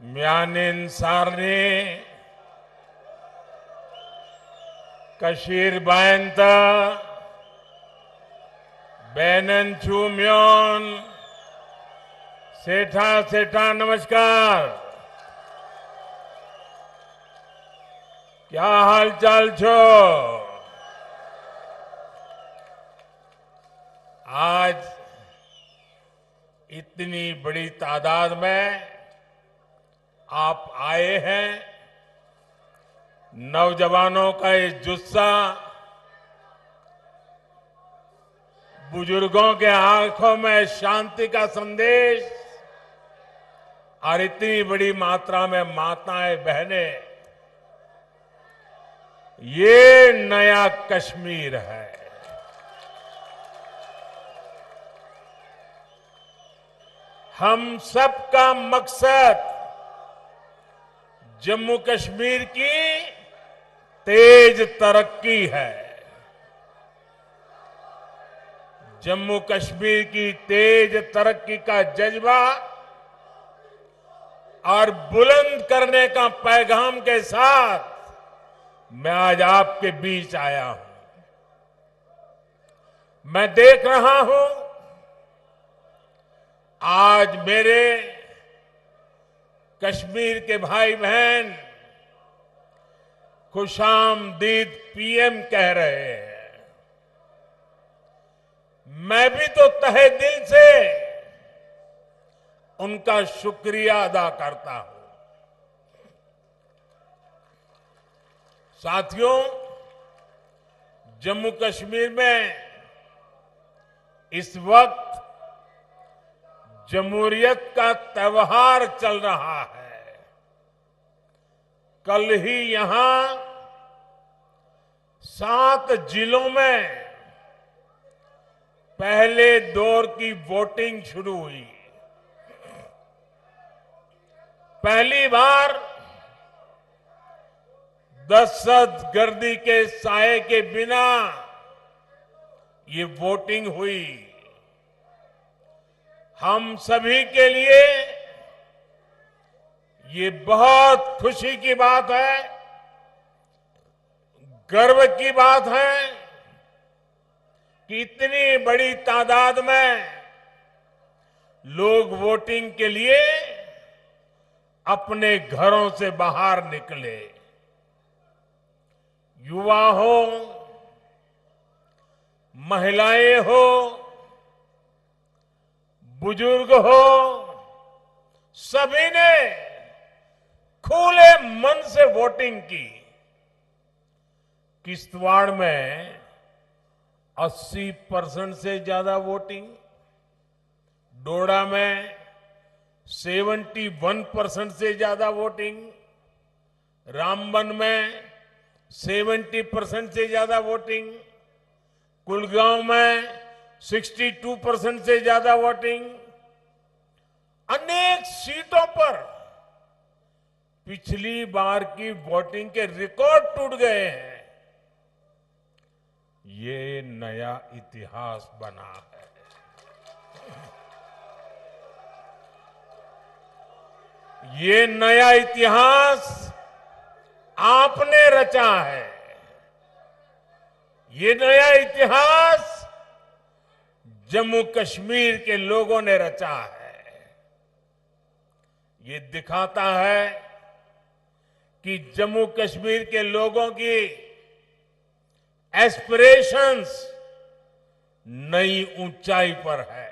Myanin Sarni, Kashir Bayanta, Benan Chumyon, सेठा सेठा नमस्कार। क्या हाल चाल छो? आज इतनी बड़ी तादाद में आप आए हैं। नौजवानों का ये जुस्सा, बुजुर्गों के आंखों में शांति का संदेश और इतनी बड़ी मात्रा में माताएं बहनें, ये नया कश्मीर है। हम सबका मकसद जम्मू कश्मीर की तेज तरक्की है। जम्मू कश्मीर की तेज तरक्की का जज्बा और बुलंद करने का पैगाम के साथ मैं आज आपके बीच आया हूं। मैं देख रहा हूं आज मेरे कश्मीर के भाई बहन खुशामदीद पीएम कह रहे हैं। मैं भी तो तहे दिल से उनका शुक्रिया अदा करता हूं। साथियों, जम्मू कश्मीर में इस वक्त जमहूरियत का त्योहार चल रहा है। कल ही यहां 7 जिलों में पहले दौर की वोटिंग शुरू हुई। पहली बार दहशतगर्दी के साए के बिना ये वोटिंग हुई। हम सभी के लिए ये बहुत खुशी की बात है, गर्व की बात है कि इतनी बड़ी तादाद में लोग वोटिंग के लिए अपने घरों से बाहर निकले। युवा हो, महिलाएं हो, बुजुर्ग हो, सभी ने खुले मन से वोटिंग की। किश्तवाड़ में 80% से ज्यादा वोटिंग, डोडा में 71% से ज्यादा वोटिंग, रामबन में 70% से ज्यादा वोटिंग, कुलगांव में 62% से ज्यादा वोटिंग। अनेक सीटों पर पिछली बार की वोटिंग के रिकॉर्ड टूट गए हैं। ये नया इतिहास बना है। ये नया इतिहास आपने रचा है। ये नया इतिहास जम्मू कश्मीर के लोगों ने रचा है। ये दिखाता है कि जम्मू कश्मीर के लोगों की एस्पिरेशंस नई ऊंचाई पर है।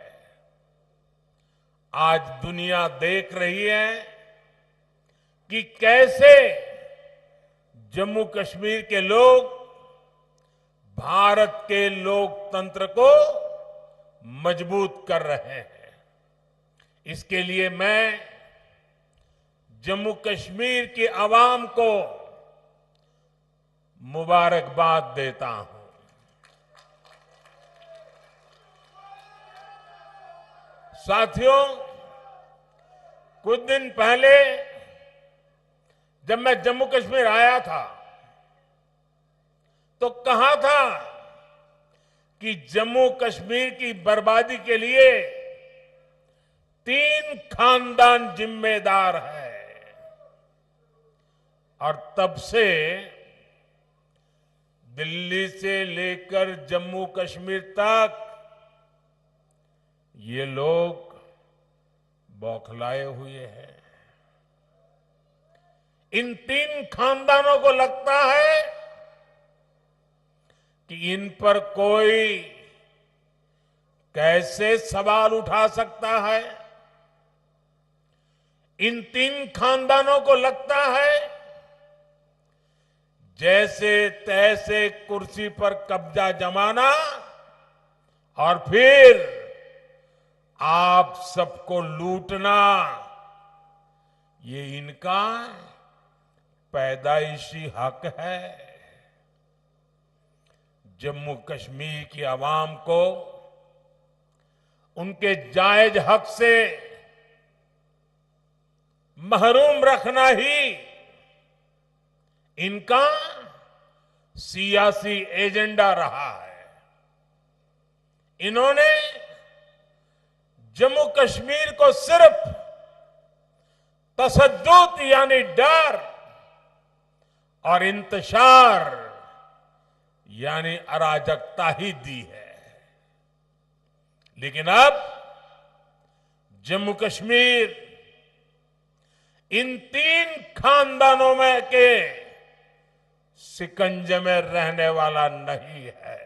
आज दुनिया देख रही है कि कैसे जम्मू कश्मीर के लोग भारत के लोकतंत्र को मजबूत कर रहे हैं। इसके लिए मैं जम्मू कश्मीर की आवाम को मुबारकबाद देता हूं। साथियों, कुछ दिन पहले जब मैं जम्मू कश्मीर आया था तो कहा था कि जम्मू कश्मीर की बर्बादी के लिए 3 खानदान जिम्मेदार है। और तब से दिल्ली से लेकर जम्मू कश्मीर तक ये लोग बौखलाए हुए हैं। इन तीन खानदानों को लगता है कि इन पर कोई कैसे सवाल उठा सकता है। इन तीन खानदानों को लगता है जैसे तैसे कुर्सी पर कब्जा जमाना और फिर आप सबको लूटना, ये इनका पैदाइशी हक है। जम्मू कश्मीर की आवाम को उनके जायज हक से महरूम रखना ही इनका सियासी एजेंडा रहा है। इन्होंने जम्मू कश्मीर को सिर्फ तशद्दुद यानी डर और इंतशार यानी अराजकता ही दी है। लेकिन अब जम्मू कश्मीर इन तीन खानदानों में के शिकंजे में रहने वाला नहीं है।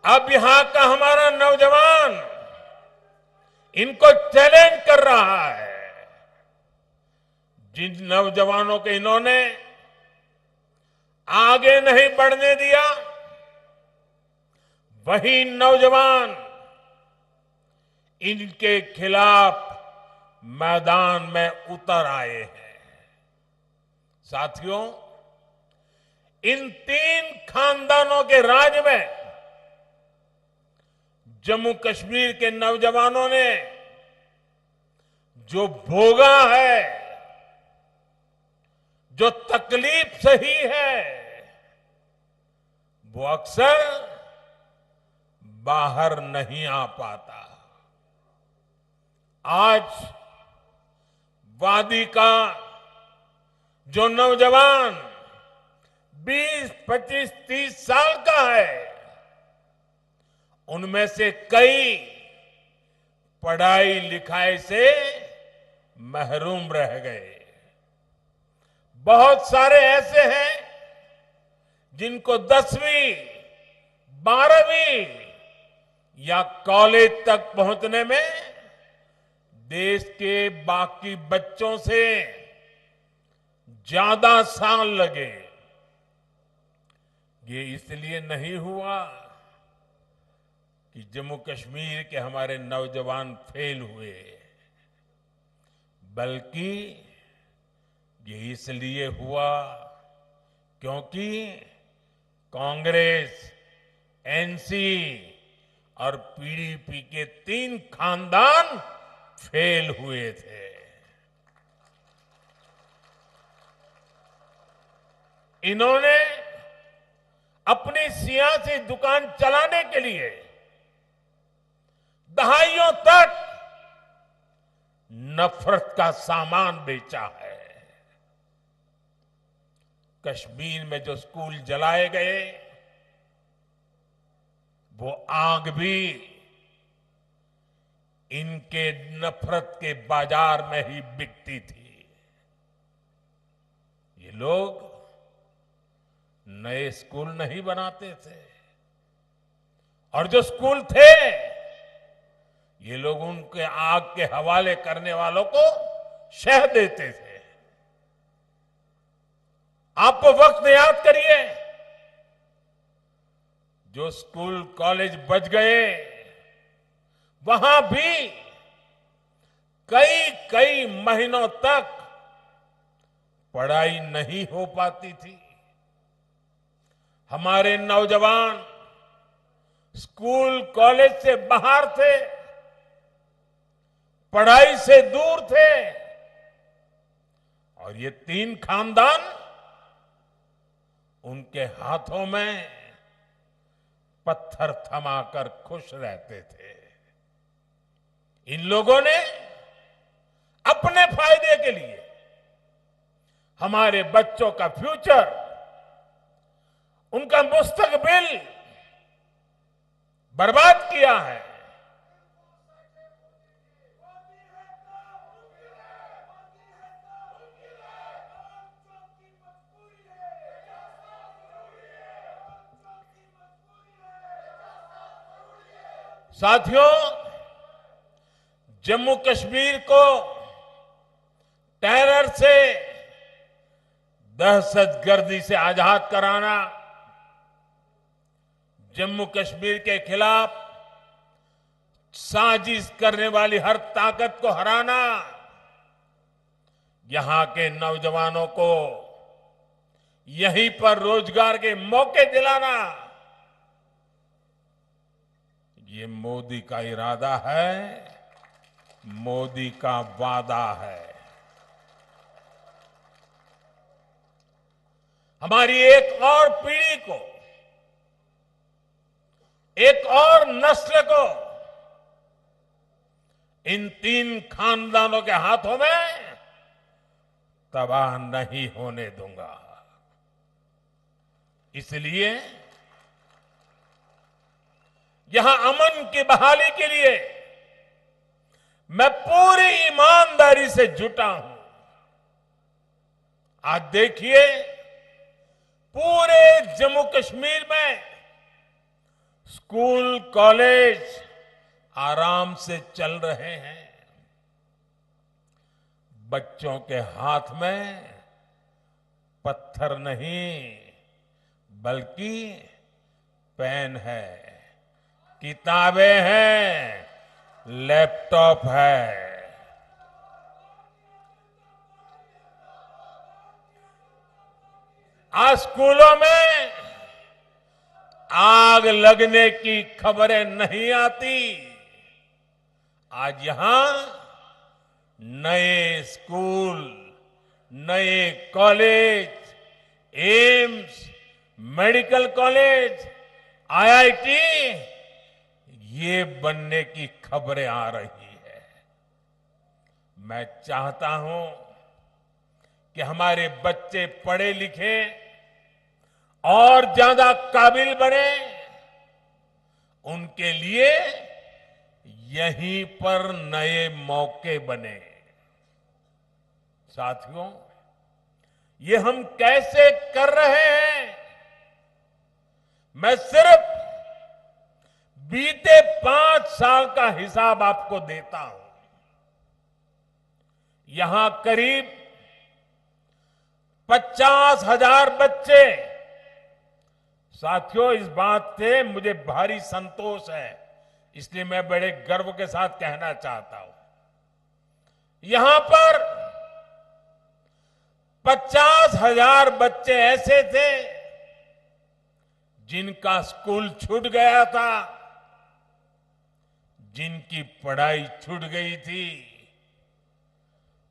अब यहां का हमारा नौजवान इनको चैलेंज कर रहा है। जिन नौजवानों को इन्होंने आगे नहीं बढ़ने दिया, वही नौजवान इनके खिलाफ मैदान में उतर आए हैं। साथियों, इन तीन खानदानों के राज में जम्मू कश्मीर के नौजवानों ने जो भोगा है, जो तकलीफ सही है, वो अक्सर बाहर नहीं आ पाता। आज वादी का जो नौजवान 20, 25, 30 साल का है, उनमें से कई पढ़ाई लिखाई से महरूम रह गए। बहुत सारे ऐसे हैं जिनको 10वीं, 12वीं या कॉलेज तक पहुंचने में देश के बाकी बच्चों से ज्यादा साल लगे। ये इसलिए नहीं हुआ कि जम्मू कश्मीर के हमारे नौजवान फेल हुए, बल्कि ये इसलिए हुआ क्योंकि कांग्रेस, एनसी और पीडीपी के तीन खानदान फेल हुए थे। इन्होंने अपनी सियासी दुकान चलाने के लिए दहाइयों तक नफरत का सामान बेचा है। कश्मीर में जो स्कूल जलाए गए, वो आग भी इनके नफरत के बाजार में ही बिकती थी। ये लोग नए स्कूल नहीं बनाते थे, और जो स्कूल थे, ये लोग उनके आग के हवाले करने वालों को शह देते थे। आप वक्त याद करिए, जो स्कूल कॉलेज बच गए, वहां भी कई कई महीनों तक पढ़ाई नहीं हो पाती थी। हमारे नौजवान स्कूल कॉलेज से बाहर थे, पढ़ाई से दूर थे, और ये तीन खानदान उनके हाथों में पत्थर थमाकर खुश रहते थे। इन लोगों ने अपने फायदे के लिए हमारे बच्चों का फ्यूचर, उनका मुस्तकबिल बर्बाद किया है। साथियों, जम्मू कश्मीर को टेरर से, दहशतगर्दी से आजाद कराना, जम्मू कश्मीर के खिलाफ साजिश करने वाली हर ताकत को हराना, यहां के नौजवानों को यहीं पर रोजगार के मौके दिलाना, ये मोदी का इरादा है, मोदी का वादा है। हमारी एक और पीढ़ी को, एक और नस्ल को इन 3 खानदानों के हाथों में तबाह नहीं होने दूंगा। इसलिए यहां अमन की बहाली के लिए मैं पूरी ईमानदारी से जुटा हूं। आज देखिए, पूरे जम्मू कश्मीर में स्कूल, कॉलेज आराम से चल रहे हैं। बच्चों के हाथ में पत्थर नहीं, बल्कि पेन है, किताबें हैं, लैपटॉप है। आज स्कूलों में आग लगने की खबरें नहीं आती। आज यहां नए स्कूल, नए college, AIIMS, medical college, IIT, ये बनने की खबरें आ रही है। मैं चाहता हूं कि हमारे बच्चे पढ़े लिखे और ज्यादा काबिल बने, उनके लिए यहीं पर नए मौके बने। साथियों, ये हम कैसे कर रहे हैं? मैं सिर्फ बीते 5 साल का हिसाब आपको देता हूं। यहां करीब 50,000 बच्चे, साथियों इस बात से मुझे भारी संतोष है, इसलिए मैं बड़े गर्व के साथ कहना चाहता हूं, यहां पर 50,000 बच्चे ऐसे थे जिनका स्कूल छूट गया था, जिनकी पढ़ाई छूट गई थी।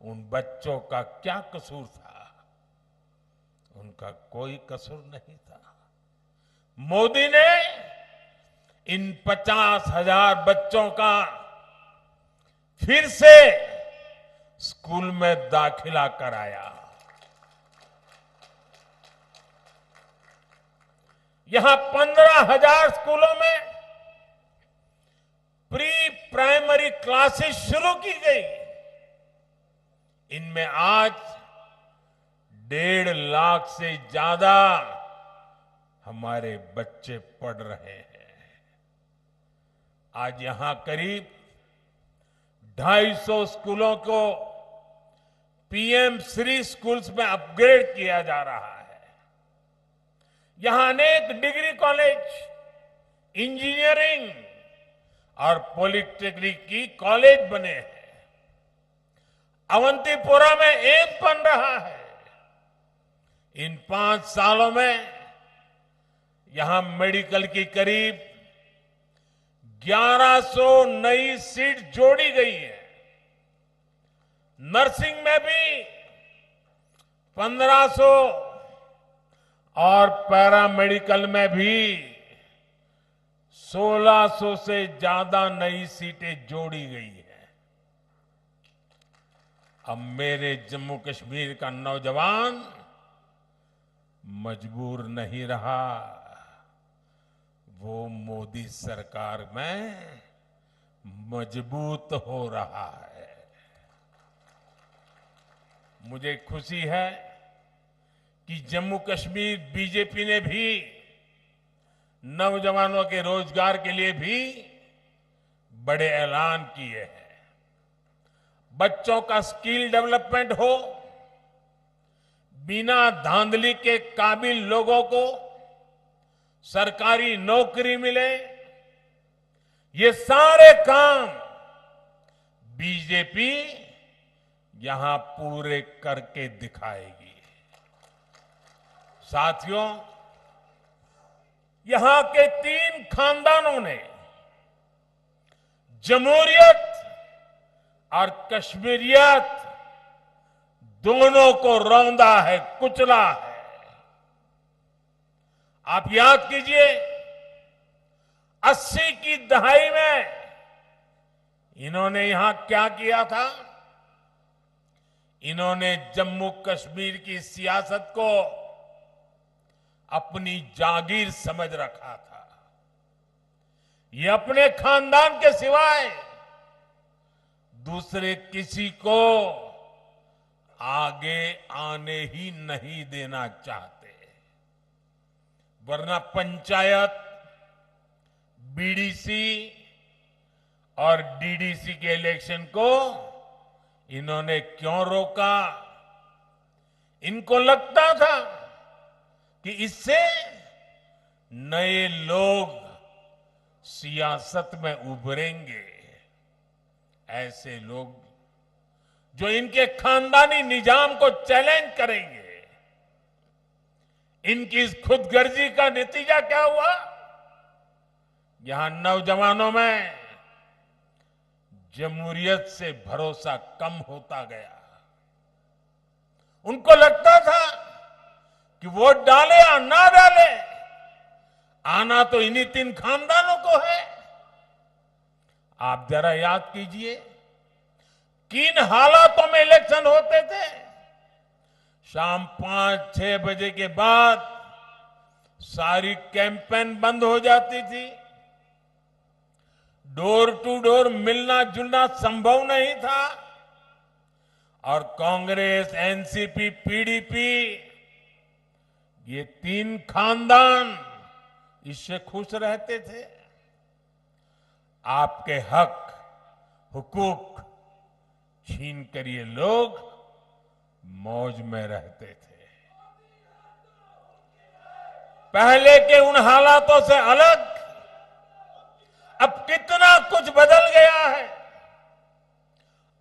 उन बच्चों का क्या कसूर था? उनका कोई कसूर नहीं था। मोदी ने इन 50,000 बच्चों का फिर से स्कूल में दाखिला कराया। यहां 15,000 स्कूलों में प्री प्राइमरी क्लासेस शुरू की गई। इनमें आज 1.5 लाख से ज्यादा हमारे बच्चे पढ़ रहे हैं। आज यहां करीब 250 स्कूलों को पीएम श्री स्कूल्स में अपग्रेड किया जा रहा है। यहां अनेक डिग्री कॉलेज, इंजीनियरिंग और पॉलिटेक्निक की कॉलेज बने हैं। अवंतीपुरा में एक बन रहा है। इन 5 सालों में यहां मेडिकल की करीब 1100 नई सीट जोड़ी गई है। नर्सिंग में भी 1500 और पैरामेडिकल में भी 1600 से ज्यादा नई सीटें जोड़ी गई हैं। अब मेरे जम्मू कश्मीर का नौजवान मजबूर नहीं रहा, वो मोदी सरकार में मजबूत हो रहा है। मुझे खुशी है कि जम्मू कश्मीर बीजेपी ने भी नौजवानों के रोजगार के लिए भी बड़े ऐलान किए हैं। बच्चों का स्किल डेवलपमेंट हो, बिना धांधली के काबिल लोगों को सरकारी नौकरी मिले, ये सारे काम बीजेपी यहां पूरे करके दिखाएगी। साथियों, यहां के 3 खानदानों ने जमहूरियत और कश्मीरियत दोनों को रौंदा है, कुचला है। आप याद कीजिए, 80 की दहाई में इन्होंने यहां क्या किया था? इन्होंने जम्मू कश्मीर की सियासत को अपनी जागीर समझ रखा था। ये अपने खानदान के सिवाय दूसरे किसी को आगे आने ही नहीं देना चाहते, वरना पंचायत, बीडीसी और डीडीसी के इलेक्शन को इन्होंने क्यों रोका? इनको लगता था कि इससे नए लोग सियासत में उभरेंगे। ऐसे लोग जो इनके खानदानी निजाम को चैलेंज करेंगे। इनकी इस खुदगर्जी का नतीजा क्या हुआ? यहां नौजवानों में जमहूरियत से भरोसा कम होता गया। उनको लगता था कि वोट डाले या ना डाले, आना तो इन्हीं 3 खानदानों को है। आप जरा याद कीजिए, किन हालातों में इलेक्शन होते थे। शाम 5-6 बजे के बाद सारी कैंपेन बंद हो जाती थी। डोर टू डोर मिलना जुलना संभव नहीं था। और कांग्रेस, एनसीपी, पीडीपी, ये 3 खानदान इससे खुश रहते थे। आपके हक, हुकूक छीन कर ये लोग मौज में रहते थे। पहले के उन हालातों से अलग अब कितना कुछ बदल गया है।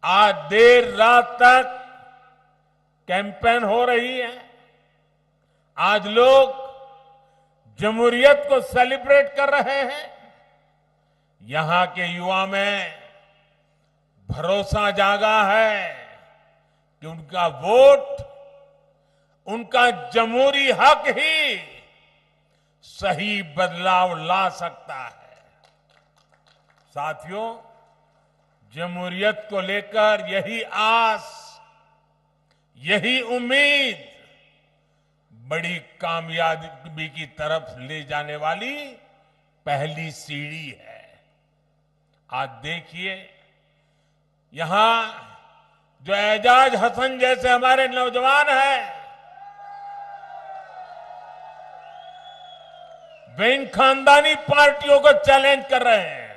आज देर रात तक कैंपेन हो रही है। आज लोग जमहूरियत को सेलिब्रेट कर रहे हैं। यहां के युवा में भरोसा जागा है कि उनका वोट, उनका जमहूरी हक ही सही बदलाव ला सकता है। साथियों, जमहूरियत को लेकर यही आस, यही उम्मीद बड़ी कामयाबी की तरफ ले जाने वाली पहली सीढ़ी है। आज देखिए, यहां जो एजाज हसन जैसे हमारे नौजवान हैं, वे इन खानदानी पार्टियों को चैलेंज कर रहे हैं।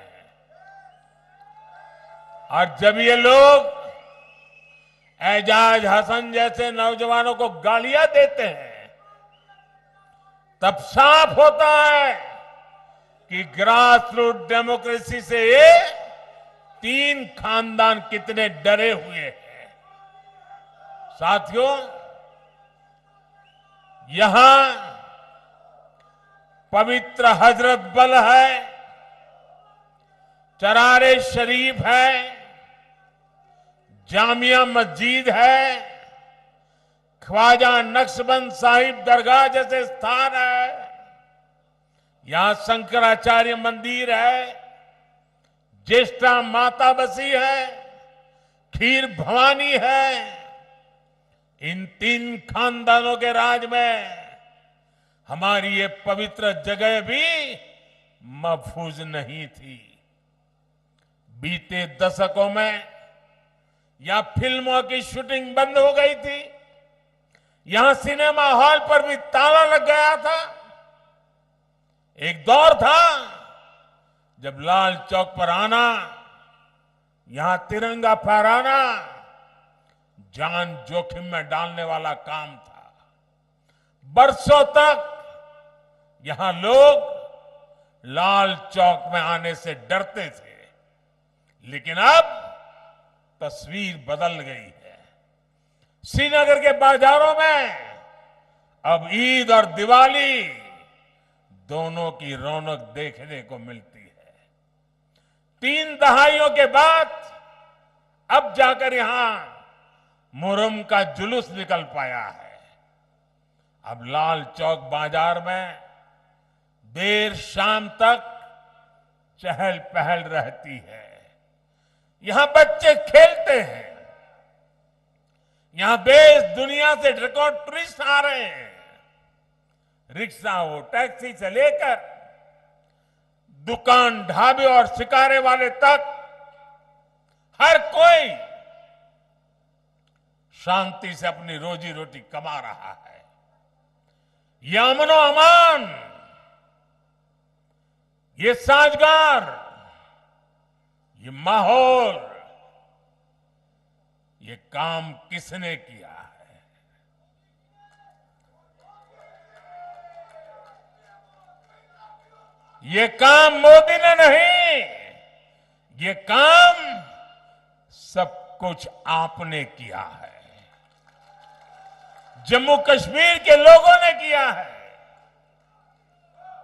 और जब ये लोग एजाज हसन जैसे नौजवानों को गालियां देते हैं, तब साफ होता है कि ग्रास रूट डेमोक्रेसी से ये 3 खानदान कितने डरे हुए हैं। साथियों, यहां पवित्र हजरत बल है, चरारे शरीफ है, जामिया मस्जिद है, ख्वाजा नक्शबंद साहिब दरगाह जैसे स्थान है। यहां शंकराचार्य मंदिर है, ज्येष्ठा माता बसी है, खीर भवानी है। इन 3 खानदानों के राज में हमारी ये पवित्र जगह भी महफूज नहीं थी। बीते दशकों में यहां फिल्मों की शूटिंग बंद हो गई थी, यहां सिनेमा हॉल पर भी ताला लग गया था। एक दौर था जब लाल चौक पर आना, यहां तिरंगा फहराना जान जोखिम में डालने वाला काम था। बरसों तक यहां लोग लाल चौक में आने से डरते थे, लेकिन अब तस्वीर बदल गई है। श्रीनगर के बाजारों में अब ईद और दिवाली दोनों की रौनक देखने को मिलती है। 3 दहाइयों के बाद अब जाकर यहां मुहर्रम का जुलूस निकल पाया है। अब लाल चौक बाजार में देर शाम तक चहल पहल रहती है। यहां बच्चे खेलते हैं, यहां देश दुनिया से रिकॉर्ड टूरिस्ट आ रहे हैं। रिक्शा हो, टैक्सी से लेकर दुकान, ढाबे और शिकारे वाले तक हर कोई शांति से अपनी रोजी रोटी कमा रहा है। ये अमनो अमान, ये साजगार, ये माहौल, ये काम किसने किया है? ये काम मोदी ने नहीं, ये काम सब कुछ आपने किया है, जम्मू कश्मीर के लोगों ने किया है।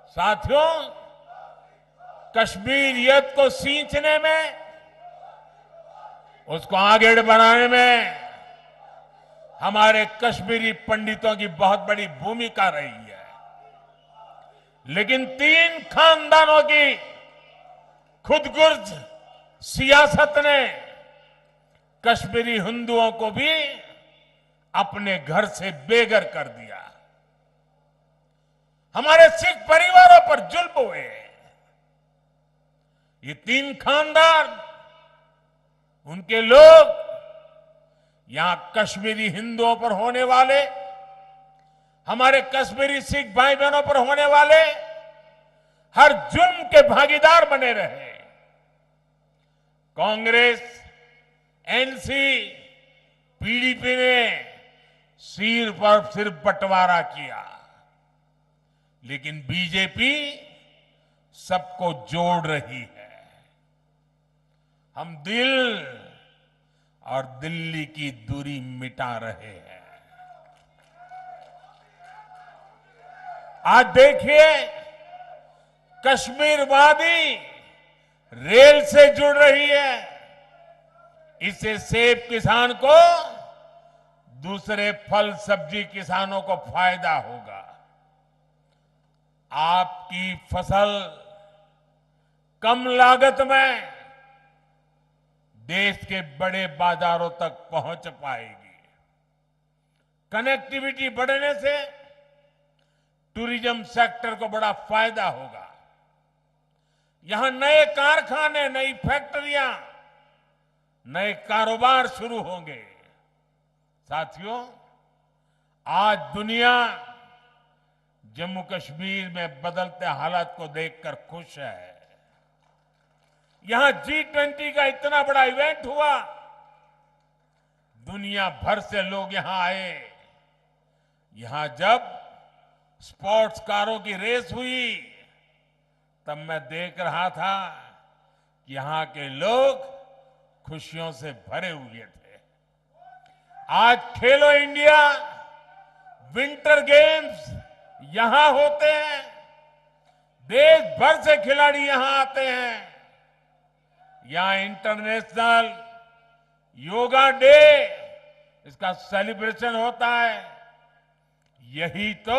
साथियों, कश्मीरियत को सींचने में, उसको आगे बढ़ाने में हमारे कश्मीरी पंडितों की बहुत बड़ी भूमिका रही है। लेकिन 3 खानदानों की खुदगर्ज सियासत ने कश्मीरी हिंदुओं को भी अपने घर से बेघर कर दिया। हमारे सिख परिवारों पर जुल्म हुए। ये 3 खानदान, उनके लोग यहां कश्मीरी हिंदुओं पर होने वाले, हमारे कश्मीरी सिख भाई बहनों पर होने वाले हर जुल्म के भागीदार बने रहे। कांग्रेस, एनसी, पीडीपी ने सिर पर सिर बंटवारा किया, लेकिन बीजेपी सबको जोड़ रही है। हम दिल और दिल्ली की दूरी मिटा रहे हैं। आज देखिए, कश्मीर वादी रेल से जुड़ रही है। इससे सेब किसान को, दूसरे फल सब्जी किसानों को फायदा होगा। आपकी फसल कम लागत में देश के बड़े बाजारों तक पहुंच पाएगी। कनेक्टिविटी बढ़ने से टूरिज्म सेक्टर को बड़ा फायदा होगा। यहां नए कारखाने, नई फैक्ट्रियां, नए कारोबार शुरू होंगे। साथियों, आज दुनिया जम्मू कश्मीर में बदलते हालात को देखकर खुश है। यहां G20 का इतना बड़ा इवेंट हुआ, दुनिया भर से लोग यहां आए। यहां जब स्पोर्ट्स कारों की रेस हुई, तब मैं देख रहा था कि यहां के लोग खुशियों से भरे हुए थे। आज खेलो इंडिया विंटर गेम्स यहां होते हैं, देश भर से खिलाड़ी यहां आते हैं। यहां इंटरनेशनल योगा डे, इसका सेलिब्रेशन होता है। यही तो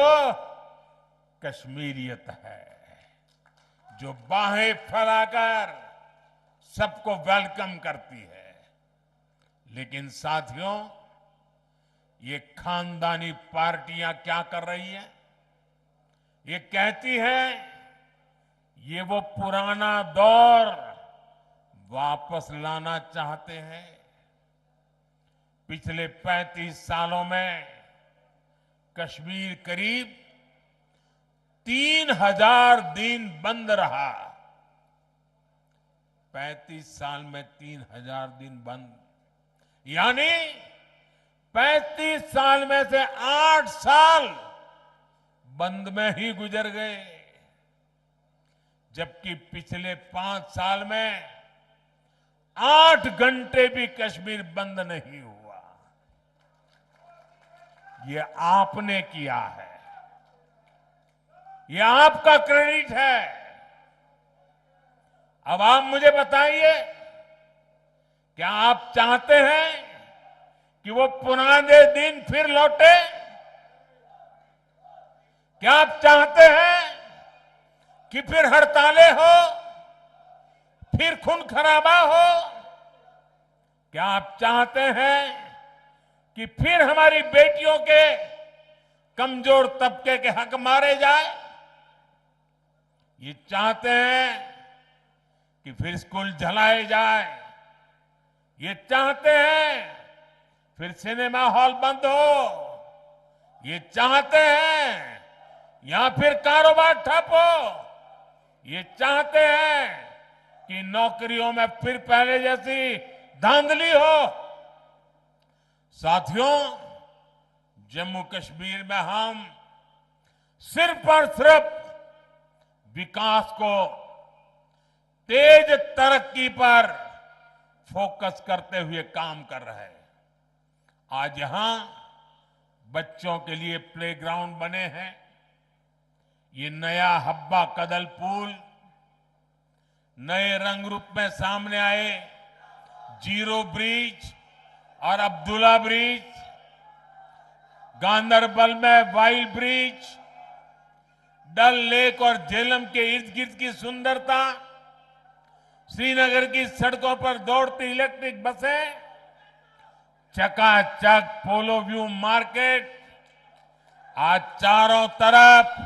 कश्मीरियत है। जो बाहें फैलाकर सबको वेलकम करती है। लेकिन साथियों, ये खानदानी पार्टियां क्या कर रही हैं? ये कहती है ये वो पुराना दौर वापस लाना चाहते हैं। पिछले 35 सालों में कश्मीर करीब 3000 दिन बंद रहा। 35 साल में 3000 दिन बंद, यानी 35 साल में से 8 साल बंद में ही गुजर गए, जबकि पिछले 5 साल में 8 घंटे भी कश्मीर बंद नहीं हुआ। ये आपने किया है, ये आपका क्रेडिट है। अब आप मुझे बताइए, क्या आप चाहते हैं कि वो पुराने दिन फिर लौटे? क्या आप चाहते हैं कि फिर हड़तालें हो, फिर खून खराबा हो? क्या आप चाहते हैं कि फिर हमारी बेटियों के कमजोर तबके के हक मारे जाए? ये चाहते हैं कि फिर स्कूल जलाए जाए? ये चाहते हैं फिर सिनेमा हॉल बंद हो? ये चाहते हैं या फिर कारोबार ठप हो? ये चाहते हैं कि नौकरियों में फिर पहले जैसी धांधली हो? साथियों, जम्मू कश्मीर में हम सिर्फ और सिर्फ विकास को, तेज तरक्की पर फोकस करते हुए काम कर रहे हैं। आज यहां बच्चों के लिए प्लेग्राउंड बने हैं। ये नया हब्बा कदल पुल, नए रंग रूप में सामने आए जीरो ब्रिज और अब्दुल्ला ब्रिज, गांदरबल में वाइल्ड ब्रिज, डल लेक और झेलम के इर्द गिर्द की सुंदरता, श्रीनगर की सड़कों पर दौड़ती इलेक्ट्रिक बसें, चकाचक पोलो व्यू मार्केट, आज चारों तरफ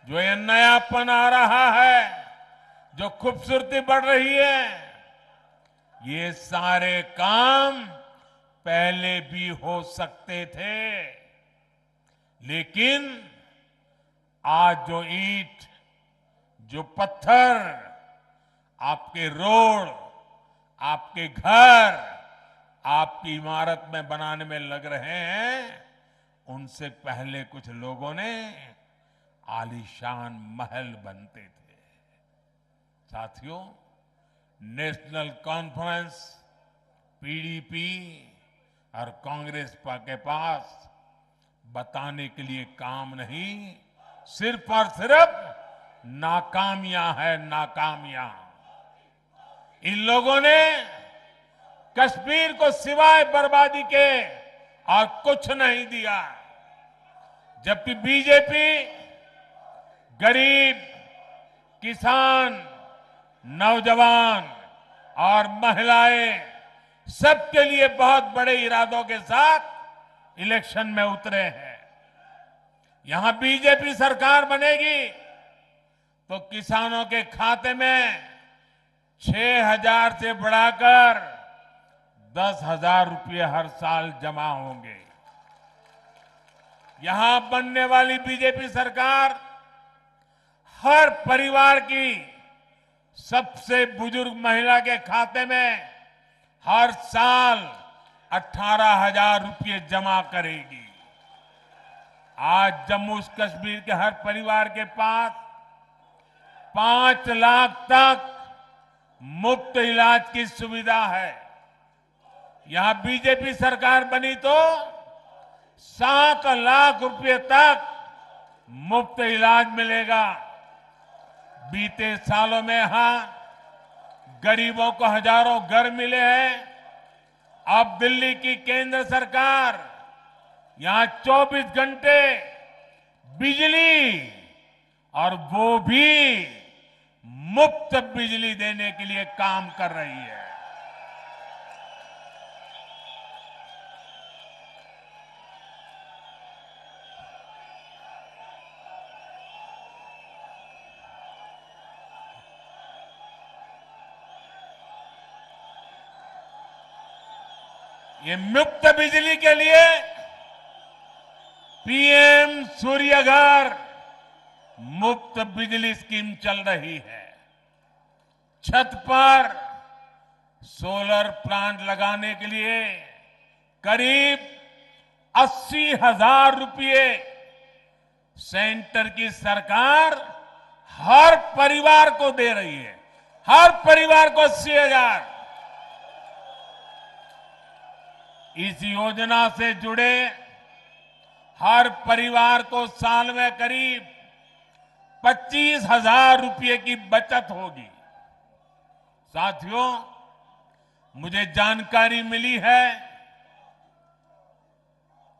जो ये नयापन आ रहा है, जो खूबसूरती बढ़ रही है, ये सारे काम पहले भी हो सकते थे। लेकिन आज जो ईंट, जो पत्थर आपके रोड, आपके घर, आपकी इमारत में बनाने में लग रहे हैं, उनसे पहले कुछ लोगों ने आलीशान महल बनते थे। साथियों, नेशनल कॉन्फ्रेंस, पीडीपी और कांग्रेस के पास बताने के लिए काम नहीं, सिर्फ और सिर्फ नाकामियां है, नाकामियां। इन लोगों ने कश्मीर को सिवाय बर्बादी के और कुछ नहीं दिया, जबकि बीजेपी गरीब, किसान, नौजवान और महिलाएं सबके लिए बहुत बड़े इरादों के साथ इलेक्शन में उतरे हैं। यहां बीजेपी सरकार बनेगी तो किसानों के खाते में 6,000 से बढ़ाकर 10,000 रुपये हर साल जमा होंगे। यहां बनने वाली बीजेपी सरकार हर परिवार की सबसे बुजुर्ग महिला के खाते में हर साल 18,000 रुपये जमा करेगी। आज जम्मू कश्मीर के हर परिवार के पास 5 लाख तक मुफ्त इलाज की सुविधा है। यहां बीजेपी सरकार बनी तो 7 लाख रुपए तक मुफ्त इलाज मिलेगा। बीते सालों में यहां गरीबों को हजारों घर मिले हैं। अब दिल्ली की केंद्र सरकार यहां 24 घंटे बिजली और वो भी मुफ्त बिजली देने के लिए काम कर रही है। ये मुफ्त बिजली के लिए पीएम सूर्यघर मुफ्त बिजली स्कीम चल रही है। छत पर सोलर प्लांट लगाने के लिए करीब 80,000 रुपये सेंटर की सरकार हर परिवार को दे रही है। हर परिवार को 80,000। इस योजना से जुड़े हर परिवार को साल में करीब 25,000 रुपये की बचत होगी। साथियों, मुझे जानकारी मिली है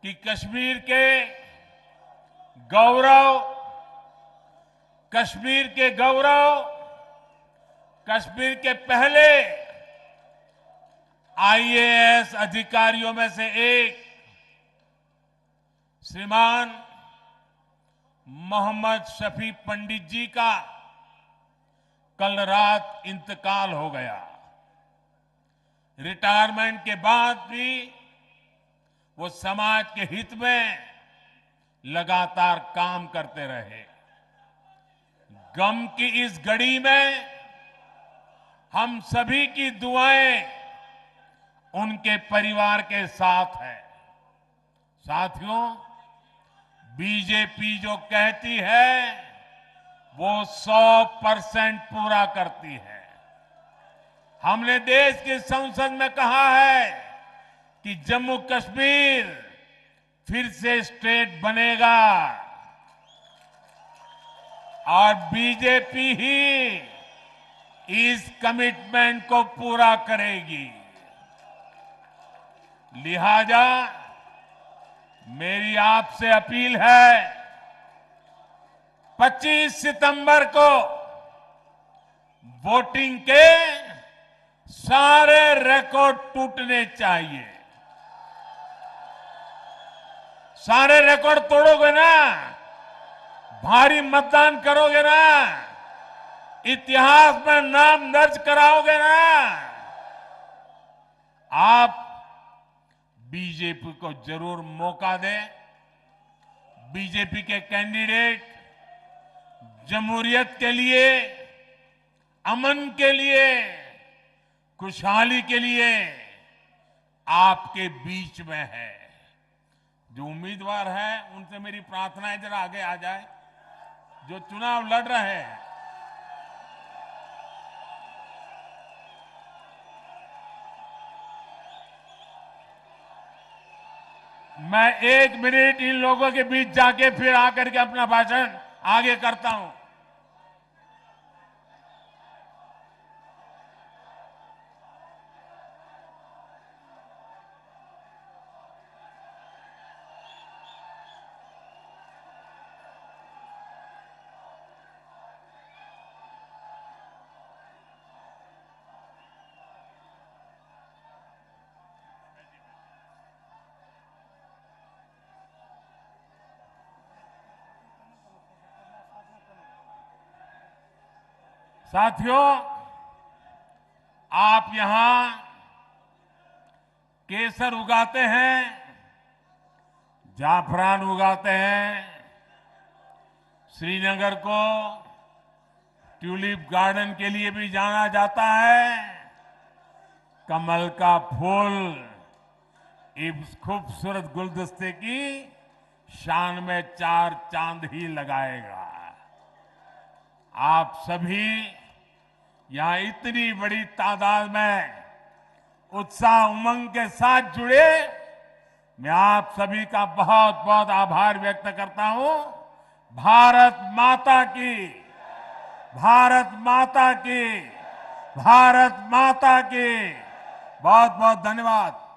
कि कश्मीर के गौरव, कश्मीर के पहले आईएएस अधिकारियों में से एक श्रीमान मोहम्मद शफी पंडित जी का कल रात इंतकाल हो गया। रिटायरमेंट के बाद भी वो समाज के हित में लगातार काम करते रहे। गम की इस घड़ी में हम सभी की दुआएं उनके परिवार के साथ है। साथियों, बीजेपी जो कहती है वो 100% पूरा करती है। हमने देश की संसद में कहा है कि जम्मू कश्मीर फिर से स्टेट बनेगा और बीजेपी ही इस कमिटमेंट को पूरा करेगी। लिहाजा मेरी आपसे अपील है, 25 सितंबर को वोटिंग के सारे रिकॉर्ड टूटने चाहिए। सारे रिकॉर्ड तोड़ोगे ना, भारी मतदान करोगे ना, इतिहास में नाम दर्ज कराओगे ना, आप बीजेपी को जरूर मौका दें। बीजेपी के कैंडिडेट जमहूरियत के लिए, अमन के लिए, खुशहाली के लिए आपके बीच में है। जो उम्मीदवार है उनसे मेरी प्रार्थना है जरा आगे आ जाए, जो चुनाव लड़ रहे हैं। मैं 1 मिनट इन लोगों के बीच जाके फिर आकर के अपना भाषण आगे करता हूं। साथियों, आप यहां केसर उगाते हैं, जाफरान उगाते हैं। श्रीनगर को ट्यूलिप गार्डन के लिए भी जाना जाता है। कमल का फूल इस खूबसूरत गुलदस्ते की शान में 4 चांद ही लगाएगा। आप सभी यहां इतनी बड़ी तादाद में उत्साह उमंग के साथ जुड़े, मैं आप सभी का बहुत बहुत आभार व्यक्त करता हूं। भारत माता की, भारत माता की, भारत माता की। बहुत बहुत धन्यवाद।